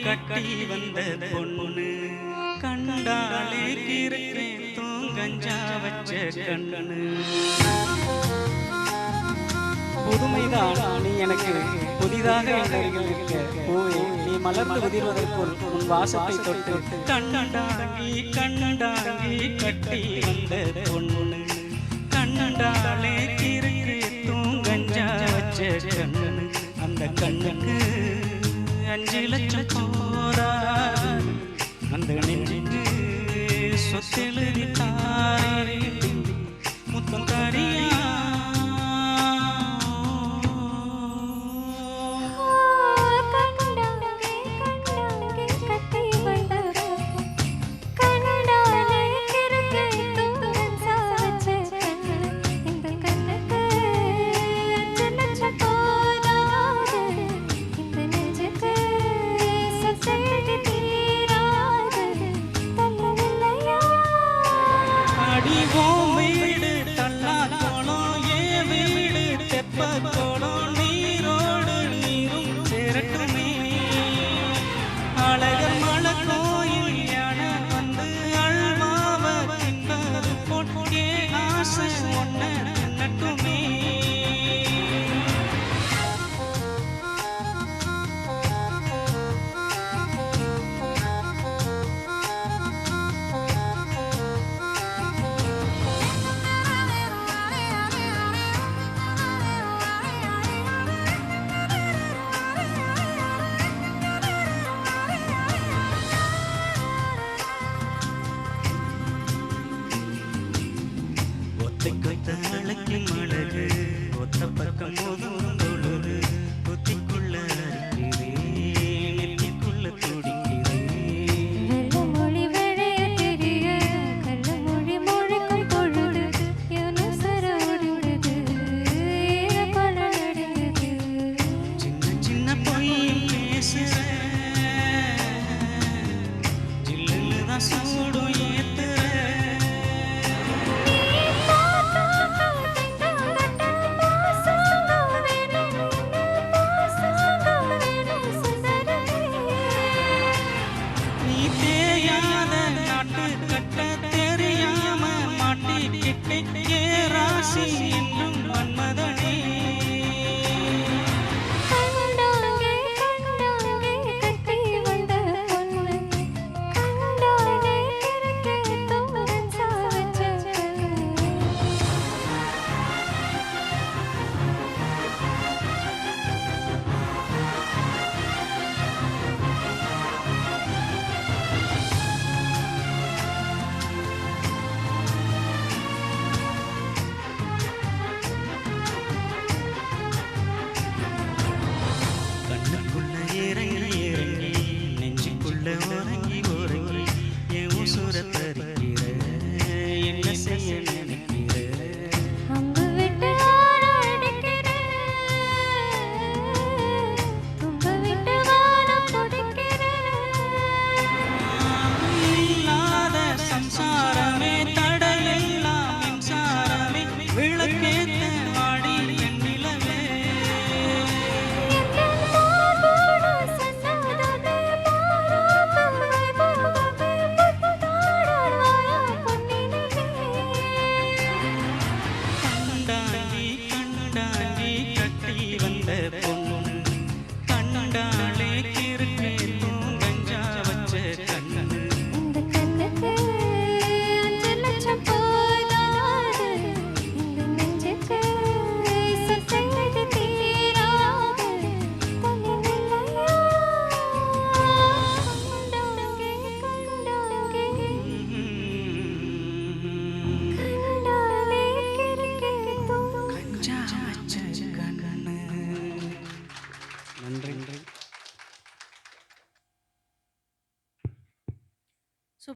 கட்டி வந்த பொண்ணு கண்டாலே கிறுக்கே தூங்கஞ்சா வச்ச கண்ணு. புதுமைதான் நீ எனக்கு புதிதாக எண்ணறிகள் இருக்க பூவே நீ மலர்ந்து உதிர்வதற்குள் உன் வாசத்தை தொட்டு கண்ணாங்கி கண்ணாங்கி கட்டி வந்த பொண்ணு கண்ணாலே கிறுக்கே தூங்கஞ்சா வச்ச கண்ணு. அந்த கண்ணுக்கு 5 லட்சம் போரா அந்த நெஞ்சுக்கு சொத்தெழுதி தாரே முத்தம் தாரியா. வீடு தள்ளா கோலம் ஏ வீடு தெப்ப கோலம் நீரோடு நீரும் சேரட்டுமே. அழகர் மலை கோயில் யானை வந்து அழ்வாவ தின்னது போட்டே ஆசை ஒன்ன நட்டுமே. ஒத்தை கொத்த அழகின் அழகு ஒத்த பக்கம்